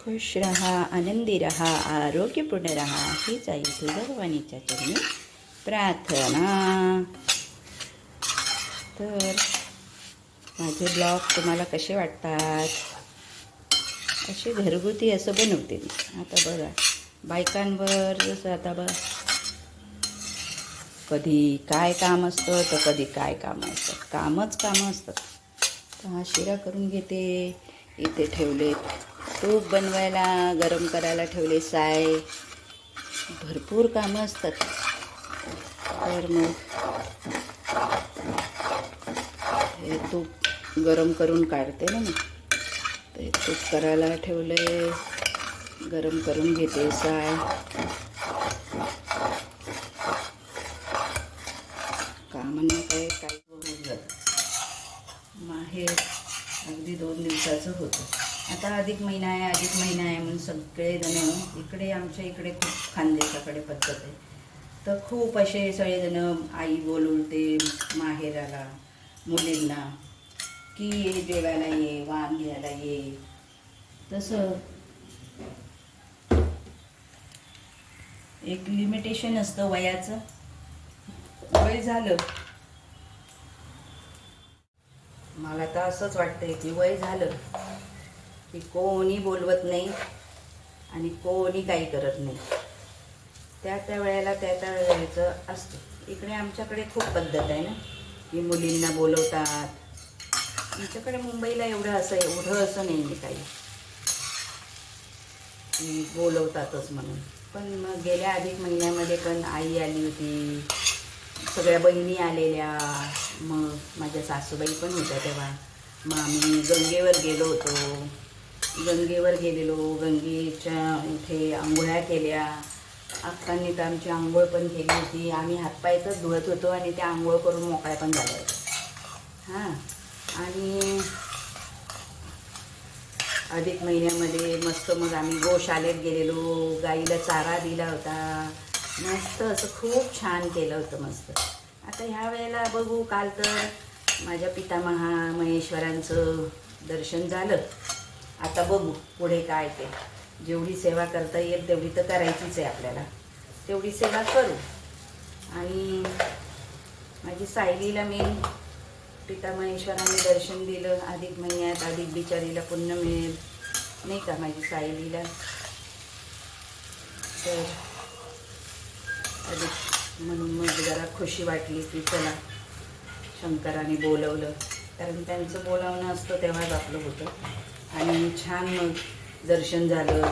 खुश रहा, आनंदी रहा, आरोग्यपूर्ण रहा हीच आई तुझ्या भवानीच्या चरणी प्रार्थना. तर माझे ब्लॉग तुम्हाला कसे वाटतात? असे घरगुती असं बनवते मी. आता बघा बायकांवर जसं आता कधी काय काम असतं तर कधी काय कामं असतात, कामं असतात. तर हा शिरा करून घेते. इथे ठेवले तूप बनवायला, गरम करायला ठेवले साय. भरपूर कामं असतात. तर मग हे तूप गरम करून काढते ना मी. ते तूप करायला ठेवले, गरम करून घेते साय. कामांना काय होऊन जातं. माहेर अगदी 2 दिवसाचं होतं. आता अधिक महिना आहे म्हणून सगळेजण इकडे आमच्या इकडे खूप खानदेशाकडे पद्धत आहे. तर खूप असे सगळेजण आई बोलवते माहेराला मुलींना की ये जेवायला ये, वाण घ्यायला ये. तसं एक लिमिटेशन असतं वयाचं. वय झालं, मला तर असंच वाटतंय की वय झालं की कोणी बोलवत नाही आणि कोणी काही करत नाही. त्या वेळेला त्या वेळेचं असतं. इकडे आमच्याकडे खूप पद्धत आहे ना की मुलींना बोलवतात. आमच्याकडे मुंबईला एवढं असं नाही आहे काही की बोलवतातच म्हणून. पण मग गेल्या अधिक महिन्यामध्ये पण आई आली होती, सगळ्या बहिणी आलेल्या, मग माझ्या सासूबाई पण होत्या तेव्हा. मग आम्ही गंगेवर गेलो होतो. गंगेच्या इथे आंघोळ्या केल्या. अक्कांनी तर आमची आंघोळ पण केली होती. आम्ही हातपायच धुवत होतो आणि त्या आंघोळ करून मोकळ्या पण झाल्या होत्या. हां, आणि अधिक महिन्यामध्ये मस्त मग आम्ही गोशाळेत गेलेलो, गाईला चारा दिला होता. मस्त असं खूप छान केलं होतं मस्त. आता ह्या वेळेला बघू, काल तर माझ्या पितामहा महेश्वरांचं दर्शन झालं. आता बघू पुढे काय ते. जेवढी सेवा करता येईल तेवढी तर करायचीच आहे आपल्याला, तेवढी सेवा करू. आणि माझी सायलीला मी पितामहेश्वरांनी दर्शन दिलं अधिक महिन्यात. अधिक बिचारीला पुण्य मिळेल नाही का माझी सायलीला. तर अधिक म्हणून मग जरा खुशी वाटली की चला शंकराने बोलवलं. कारण त्यांचं बोलावणं असतं तेव्हाच आपलं होतं. आणि छान मग दर्शन झालं.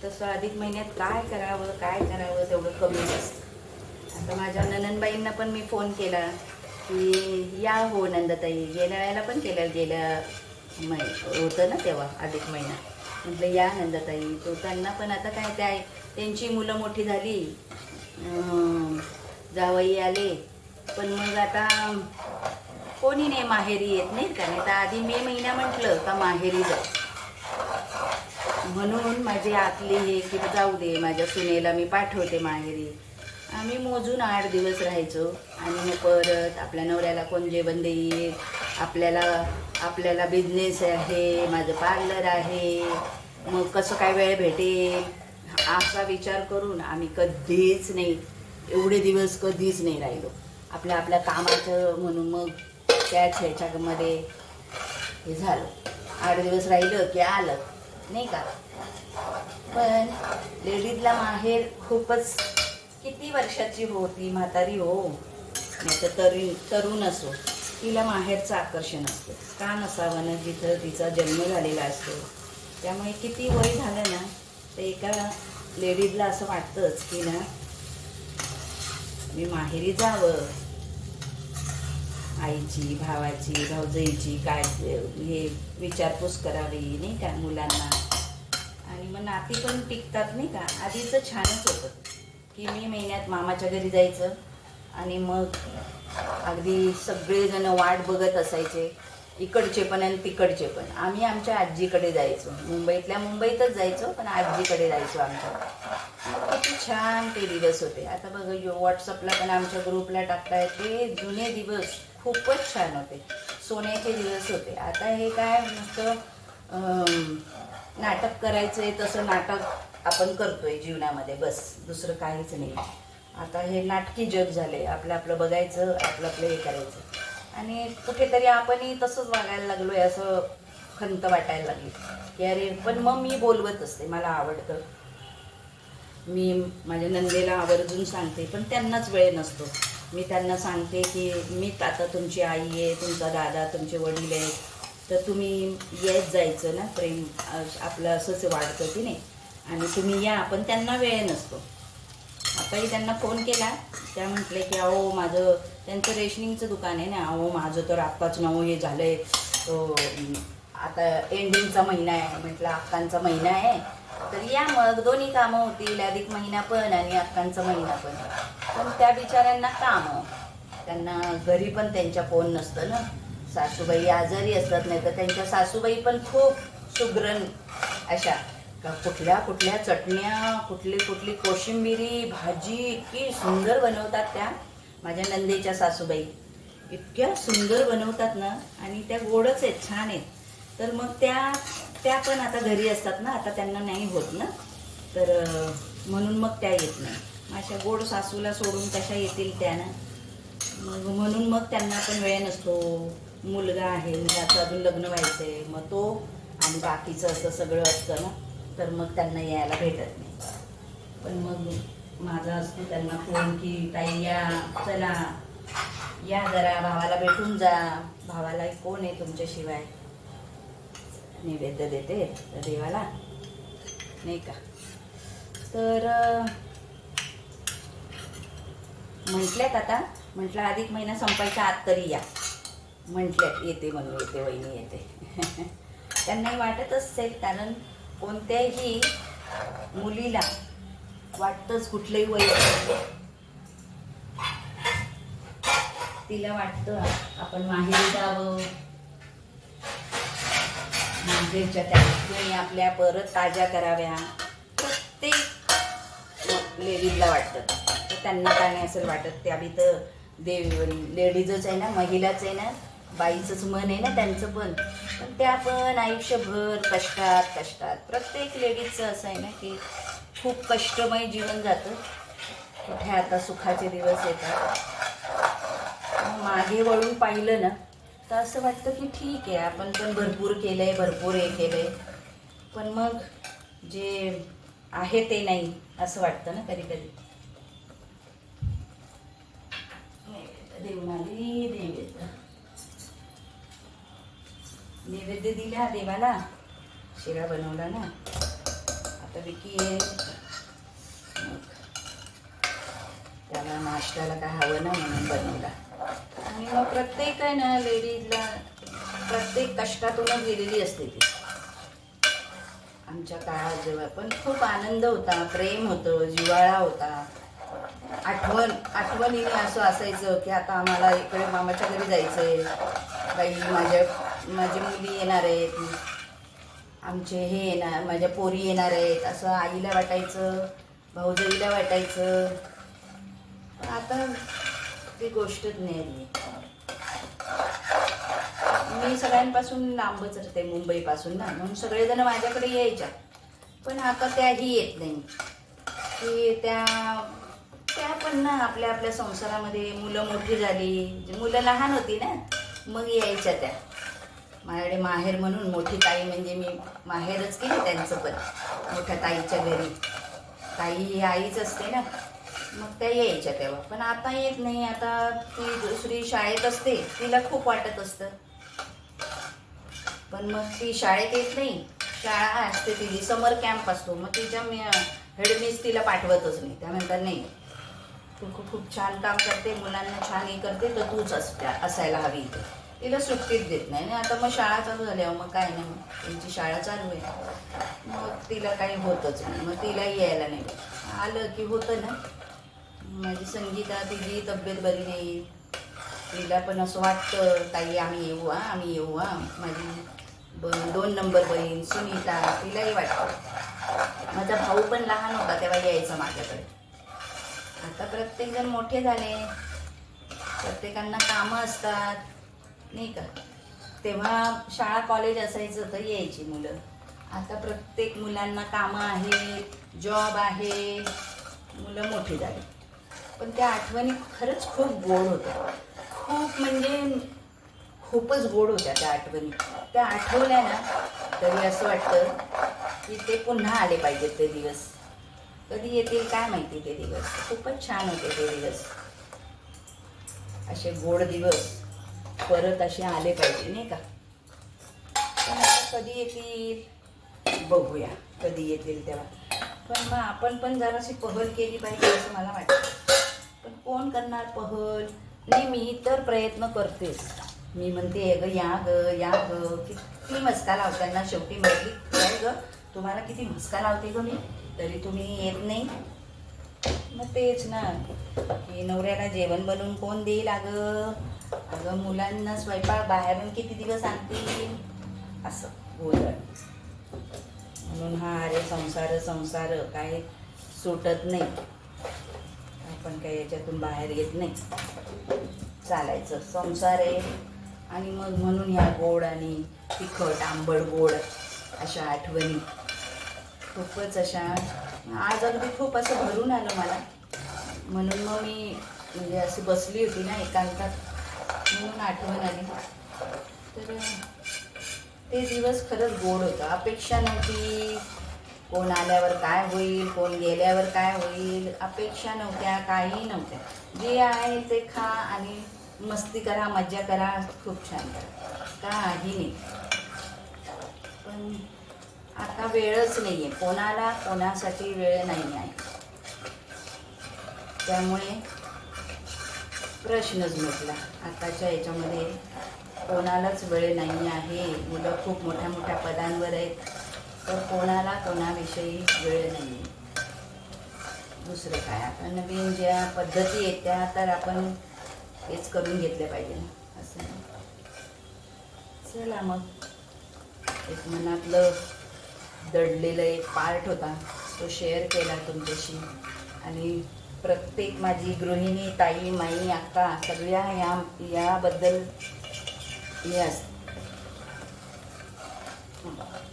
तसं अधिक महिन्यात काय करावं तेवढं कमीच असतं. आता माझ्या ननंदबाईंना पण मी फोन केला की या हो नंदताई. गेल्या वेळेला पण गेल्या होतं ना तेव्हा अधिक महिना. म्हटलं या नंदताई. तो त्यांना पण आता काय त्यांची मुलं मोठी झाली, जावई आले. पण मग आता कोणी नाही माहेरी येत नाही का. नाही तर आधी मे महिना म्हटलं का माहेरी जाऊ. म्हणून माझे आतले हे की जाऊ दे, माझ्या सुनेला मी पाठवते माहेरी. आम्ही मोजून 8 दिवस राहायचो. आणि मग परत आपल्या नवऱ्याला कोण जेवण देईल, आपल्याला बिझनेस आहे, माझं पार्लर आहे, मग कसं काय वेळ भेटेल असा विचार करून आम्ही कधीच नाही, एवढे दिवस कधीच नाही राहिलो. आपल्या कामाचं म्हणून मग त्याच ह्याच्यामध्ये हे झालं. 8 दिवस राहिलं की आलं नाही का. पण लेडीजला माहेर खूपच, किती वर्षाची हो ती म्हातारी हो नाही तर तरुण असो, तिला माहेरचं आकर्षण असतं. का नसावं ना, जिथं तिचा जन्म झालेला असतो. त्यामुळे किती वय झालं ना तर एका लेडीजला असं वाटतंच की ना मी माहेरी जावं. आईची, भावाची, भाऊजाईची काय हे विचारपूस करावी नाही का मुलांना. आणि मग नाती पण टिकतात नाही का. आधीचं छानच होतं की मे महिन्यात मामाच्या घरी जायचं आणि मग अगदी सगळेजण वाट बघत असायचे, इकडचे पण आणि तिकडचे पण. आम्ही आमच्या आजीकडे जायचो, मुंबईतच जायचो, पण आजीकडे जायचो आमच्या. किती छान ते दिवस होते. आता बघा व्हॉट्सअपला पण आमच्या ग्रुपला टाकताय ते जुने दिवस खूपच छान होते, सोन्याचे दिवस होते. आता हे काय नुसतं नाटक करायचंय तसं नाटक आपण करतोय जीवनामध्ये, बस दुसरं काहीच नाही. आता हे नाटकी जग झाले, आपलं आपलं बघायचं, आपलं आपलं हे करायचं. आणि कुठेतरी आपणही तसंच वागायला लागलोय असं खंत वाटायला लागली की अरे, पण मग मी बोलवत असते, मला आवडतं. मी माझ्या नंदेला आवर्जून सांगते, पण त्यांनाच वेळ नसतो. मी त्यांना सांगते की मी आता तुमची आई आहे, तुमचा दादा, तुमचे वडील आहेत, तर तुम्ही येत जायचं ना, प्रेम आपलं असंच वाढतं की नाही, आणि तुम्ही या, पण त्यांना वेळ नसतो. आताही त्यांना फोन केला, त्या म्हटले की अहो माझं, त्यांचं रेशनिंगचं दुकान आहे ना, अहो माझं तर आत्ताच हे झालं आहे, तो आता एंडिंगचा महिना आहे. म्हटलं अक्कांचा महिना आहे तर या, मग दोन्ही कामं होतील, अधिक महिना पण आणि अक्कांचा महिना पण. पण त्या बिचाऱ्यांना कामं, त्यांना घरी पण त्यांच्या फोन नसतं ना, सासूबाई आजारी असतात, नाही तर त्यांच्या सासूबाई पण खूप सुगरण अशा, कुठल्या कुठल्या चटण्या, कुठली कोशिंबिरी भाजी इतकी सुंदर बनवतात त्या माझ्या नंदेच्या सासूबाई, इतक्या सुंदर बनवतात ना, आणि त्या गोडच आहेत, छान आहेत. तर मग त्या पण आता घरी असतात ना, आता त्यांना नाही होत ना, तर म्हणून मग त्या येत नाही. अशा गोड सासूला सोडून कशा येतील त्या ना, मग म्हणून मग त्यांना पण वेळ नसतो. मुलगा आहे, मुलाचं अजून लग्न व्हायचं आहे, मग तो आणि बाकीचं असं सगळं असतं ना, तर मग त्यांना यायला भेटत नाही. पण मग माझा असतो त्यांना फोन की ताई या, चला या, जरा भावाला भेटून जा, भावाला कोण आहे तुमच्याशिवाय. नैवेद्य देते देवाला, नाही का. तर म्हटल्यात आता, म्हटलं अधिक महिना संपायच्या आत तरी या, म्हटल्यात येते म्हणून, येते वहिनी येते. त्यांनाही वाटत असेल, कारण कोणत्याही मुलीला वाटतंच, कुठलंही वय तिला वाटतं आपण माहेरी जावं, माहेरच्या त्या आठवणी आपल्या परत ताज्या कराव्या, प्रत्येक लेडीजला वाटतं. तर त्यांना काय नाही असेल वाटत, त्या बी तर लेडीजच आहे ना, महिलाच आहे ना, बाईचंच मन आहे ना त्यांचं पण त्या पण आयुष्यभर कष्टात प्रत्येक लेडीजचं असं आहे ना की खूप कष्टमय जीवन जातं. कुठे आता सुखाचे दिवस येतात. मागे वळून पाहिलं ना तर असं वाटतं की ठीक आहे, आपण पण भरपूर केलंय, भरपूर हे केलंय, पण मग जे आहे ते नाही असं वाटतं ना कधी कधी. देऊन आली नैवेद्य दिला देवाला, शिरा बनवला ना. आता विकी आहे, मग त्याला नाश्त्याला काय हवं ना म्हणून बनवला. आणि मग प्रत्येक आहे ना लेडीजला प्रत्येक कष्टातूनच गेलेली असते ती. आमच्या काळात जेव्हा पण खूप आनंद होता, प्रेम होतं, जिव्हाळा होता. आठवणीने असं असायचं की आता आम्हाला इकडे मामाच्या घरी जायचंय, बाई माझी मुली येणार आहेत, आमचे हे येणार, माझ्या पोरी येणार आहेत, असं आईला वाटायचं, भाऊजाईला वाटायचं. पण आता ती गोष्टच नाही. मी सगळ्यांपासून लांबच राहते, मुंबईपासून ना, म्हणून सगळेजण माझ्याकडे यायच्या. पण आता त्याही येत नाही की त्या पण ना आपल्या आपल्या संसारामध्ये मुलं मोठी झाली, मुलं लहान होती ना, मग यायच्या त्या माझ्याकडे. माहेर म्हणून मोठी ताई म्हणजे मी माहेरच केली त्यांचं पण, मोठ्या ताईच्या घरी. ताई ही आईच असते ना, मग त्या यायच्या तेव्हा. पण आता येत नाही. आता ती दुसरी शाळेत असते, तिला खूप वाटत असतं, पण मग ती शाळेत येत नाही. शाळा असते तिची, समर कॅम्प असतो, मग तिच्या हेडमिस तिला पाठवतच नाही. त्यानंतर नाही, तू खूप छान काम करते, मुलांना छान हे करते, तर तूच असायला हवी. तिला सुट्टीच देत नाही. आणि आता मग शाळा चालू झाल्यावर मग काय नाही, मग त्यांची शाळा चालू आहे, मग तिला काही होतच नाही, मग तिलाही यायला नाही. आलं की होतं ना. माझी संगीता, तिची तब्येत बरी नाही, तिला पण असं वाटतं ताई आम्ही येऊ आम्ही येऊ. माझी 2 नंबर बहीण सुनीता, तिलाही वाटतं. माझा भाऊ पण लहान होता तेव्हा यायचा माझ्याकडे. आता प्रत्येकजण मोठे झाले, प्रत्येकांना कामं असतात, नाही का. तेव्हा शाळा कॉलेज असायचं तर यायची मुलं. आता प्रत्येक मुलांना कामं आहेत, जॉब आहे, मुलं मोठी झाली, पण त्या आठवणी खरंच खूप गोड होत्या. खूप म्हणजे खूपच गोड होत्या त्या आठवणी. त्या आठवल्या ना तरी असं वाटतं की ते पुन्हा आले पाहिजेत ते दिवस. कधी येतील काय माहिती ते दिवस. खूपच छान होते ते दिवस. असे गोड दिवस परत असे आले पाहिजे नाही का. पण आता कधी येतील बघूया, कधी येतील तेव्हा. पण मग आपण पण जराशी पहल केली पाहिजे असं मला वाटतं. पण कोण करणार पहल? नाही, मी तर प्रयत्न करतेच. मी म्हणते ग या ग, किती मस्का लावताना शेवटी म्हटली काय ग तुम्हाला किती मस्का लावते ग मी, तरी तुम्ही येत नाही. मग तेच ना की नवऱ्याला जेवण बनवून कोण देईल अगं, अगं मुलांना स्वयंपाक बाहेरून किती दिवस आणतील, असं बोलत. म्हणून हा अरे संसार संसार काय सुटत नाही. आपण काय याच्यातून बाहेर येत नाही. चालायचं, संसार आहे. आणि मग म्हणून ह्या गोड आणि तिखट आंबट गोड अशा आठवणी खूपच अशा आज अगदी खूप असं भरून आलं मला. म्हणून मग मी म्हणजे अशी बसली होती ना एकांतात, म्हणून आठवण आली. तर ते दिवस खरंच गोड होतं. अपेक्षा नव्हती कोण आल्यावर काय होईल, कोण गेल्यावर काय होईल, अपेक्षा नव्हत्या, काही नव्हत्या. जे आहे ते खा आणि मस्ती करा, मज्जा करा, खूप छान करा, काही नाही. पण आता वेळच नाही आहे, कोणाला कोणासाठी वेळ नाही आहे. त्यामुळे प्रश्नच मिटला. आताच्या याच्यामध्ये कोणालाच वेळ नाही आहे. मुलं खूप मोठ्या मोठ्या पदांवर आहेत, तर कोणाला कोणाविषयी वेळ नाही आहे. दुसरं काय, आता नवीन ज्या पद्धती आहेत त्या तर आपण हेच करून घेतल्या पाहिजे ना असं. चला मग, एक मनातलं दडलेलं एक पार्ट होता तो शेअर केला तुमच्याशी. आणि प्रत्येक माझी गृहिणी ताई माई अक्का सगळ्या याबद्दल हे असतं.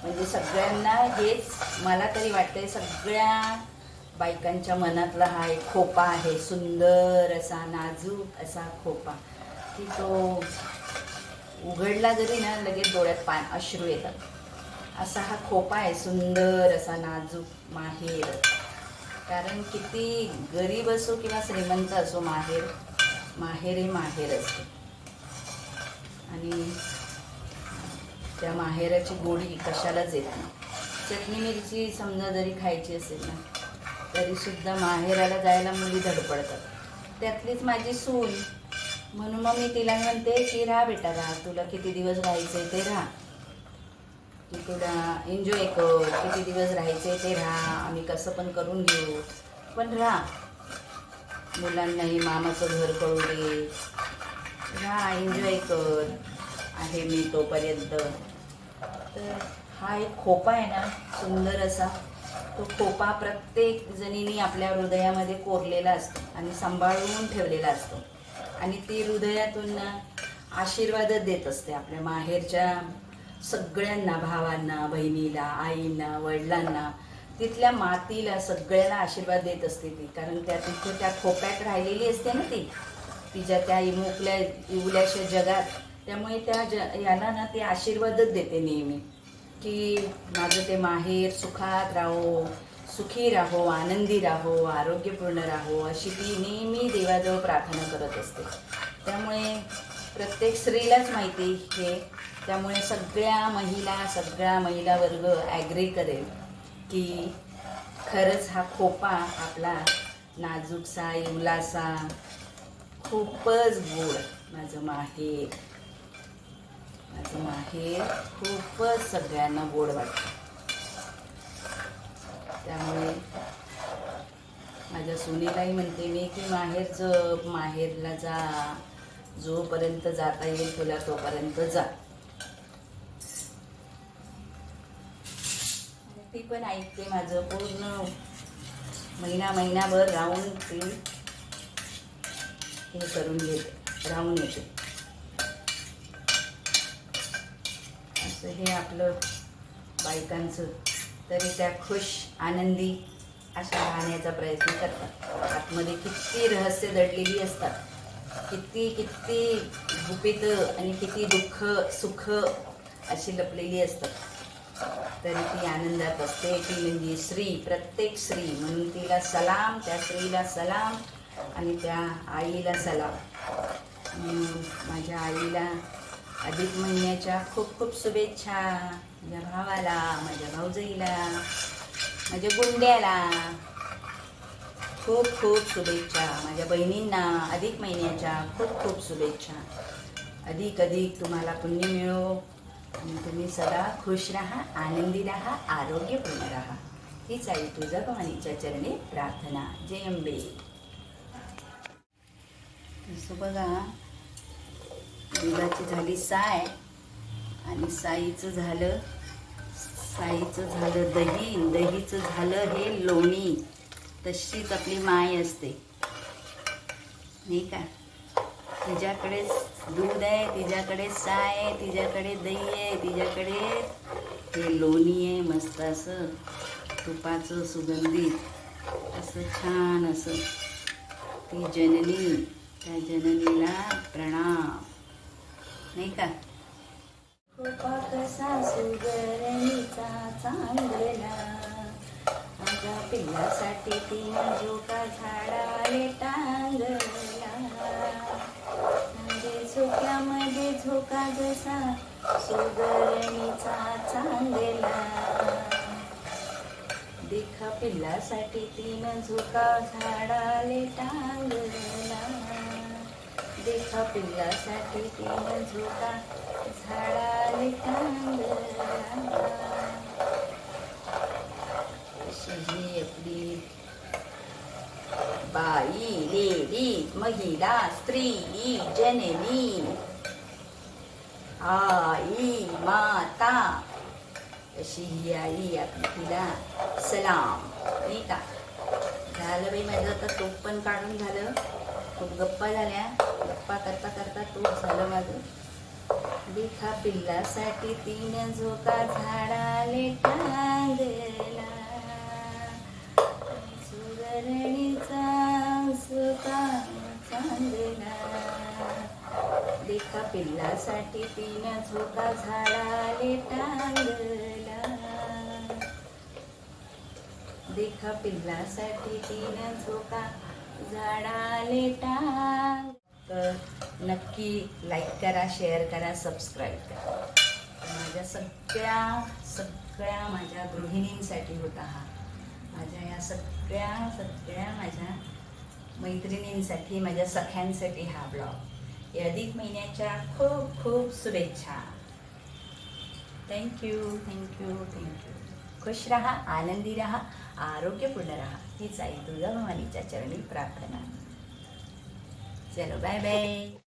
म्हणजे सगळ्यांना हेच मला तरी वाटतंय, सगळ्या बायकांच्या मनातला हा एक खोपा आहे, सुंदर असा नाजूक असा खोपा, की तो उघडला जरी ना लगेच डोळ्यात अश्रू येतात. असा हा खोपा आहे, सुंदर असा नाजूक माहेर. कारण किती गरीब असो किंवा श्रीमंत असो, माहेर हे माहेर असते. आणि त्या माहेराची गोडी कशालाच येत नाही. चटणी मिरची समजा जरी खायची असेल ना तरीसुद्धा माहेराला जायला मुली धडपडतात. त्यातलीच माझी सून. म्हणून मग मी तिला म्हणते की राहा बेटा, राहा, तुला किती दिवस राहायचे ते राहा, की तुला एन्जॉय कर, किती दिवस राहायचे ते राहा, आम्ही कसं पण करून घेऊ, पण राहा. मुलांनाही मामाचं घर कळू दे, राहा, एन्जॉय कर, आहे मी तोपर्यंत. तर हा एक खोपा आहे ना सुंदर असा, तो खोपा प्रत्येक जणीने आपल्या हृदयामध्ये कोरलेला असतो आणि सांभाळून ठेवलेला असतो. आणि ती हृदयातून आशीर्वादच देत असते आपल्या माहेरच्या सगळ्यांना, भावांना, बहिणीला, आईंना, वडिलांना, तिथल्या मातीला सगळ्यांना आशीर्वाद देत असते ती. कारण तिथे त्या खोप्यात राहिलेली असते ना ती तिच्या त्या इवल्याशा जगात. त्यामुळे याला ना ते आशीर्वादच देते नेहमी, की माझं ते माहेर सुखात राहो, सुखी राहो, आनंदी राहो, आरोग्यपूर्ण राहो, अशी ती नेहमी देवाजवळ प्रार्थना करत असते. त्यामुळे प्रत्येक स्त्रीलाच माहिती हे. त्यामुळे सगळा महिला वर्ग ॲग्री करेल की खरंच हा खोपा आपला नाजूकसा, इवलासा, खूपच गोड. माझं माहेर खूपच सगळ्यांना गोड वाटतं. त्यामुळे माझ्या सुनेलाही म्हणते मी की माहेरला जा, जोपर्यंत जाता येईल तुला तोपर्यंत जा. ती पण ऐकते माझं. पूर्ण महिनाभर राहून ती हे करून घेते, राहून येते. असं हे आपलं बायकांचं, तरी त्या खुश आनंदी अशा राहण्याचा प्रयत्न करतात. आतमध्ये किती रहस्य दडलेली असतात, किती किती गुपितं आणि किती दुःख सुख अशी लपलेली असतात, तरी ती आनंदात असते. ती म्हणजे स्त्री, प्रत्येक स्त्री. म्हणून तिला सलाम, त्या स्त्रीला सलाम आणि त्या आईला सलाम. माझ्या आईला अधिक महिन्याच्या खूप खूप शुभेच्छा. माझ्या भावाला, माझ्या भाऊजाईला, माझ्या गुंड्याला खूप खूप शुभेच्छा. माझ्या बहिणींना अधिक महिन्याच्या खूप खूप शुभेच्छा. अधिक अधिक तुम्हाला पुण्य मिळो आणि तुम्ही सदा खुश राहा, आनंदी राहा, आरोग्यपूर्ण राहा. हीच आई तुळजाभवानीच्या चरणी प्रार्थना. जय अंबे. तसं बघा, दुधाची झाली साय आणि साईचं झालं दही, दहीचं झालं हे लोणी. तशीच आपली माय असते नाही का. तिच्याकडे दूध आहे, तिच्याकडे साय आहे, तिच्याकडे दही आहे, तिच्याकडे हे लोणी आहे. मस्त असं तुपाचं सुगंधित असं छान असं. ती जननी, त्या जननीला प्रणाम नाही का. कृपा कसा सुगरणीचा चांगला, माझ्या पिल्लासाठी तिनं झोका झाडाले टांगला. म्हणजे झोक्यामध्ये झोका जसा सुगरणीचा चांगला. देखा पिल्लासाठी तिनं झोका झाडाले टांगला. देखा पिल्लासाठी तिनं झोका झाडाले टांगला. अशी आपली बाई, लेडी, महिला, स्त्री, जननी, आई, माता, अशी ही आई आपली. तिला सलाम नाही का. झालं बाई माझं आता तूप पण काढून झालं. खूप गप्पा झाल्या, गप्पा करता करता तूप झालं माझं. देखा पिल्लासाठी तिनं झोका झाडाले टांगला. सुगरणीचा झोका चांगला. देखा पिल्लासाठी तिनं झोका झाडाले टांगला. देखा पिल्लासाठी तिनं झोका झाडाले टांग. तर नक्की लाईक करा, शेअर करा, सबस्क्राईब करा. माझ्या सगळ्या माझ्या गृहिणींसाठी होता हा. माझ्या या सगळ्या माझ्या मैत्रिणींसाठी, माझ्या सख्यांसाठी हा ब्लॉग. या अधिक महिन्याच्या खूप खूप शुभेच्छा. Thank you thank you thank you. खुश रहा, आनंदी रहा, आरोग्यपूर्ण रहा. हीच आई तुळजाभवानीच्या चरणी प्रार्थना. चलो बाय बाय.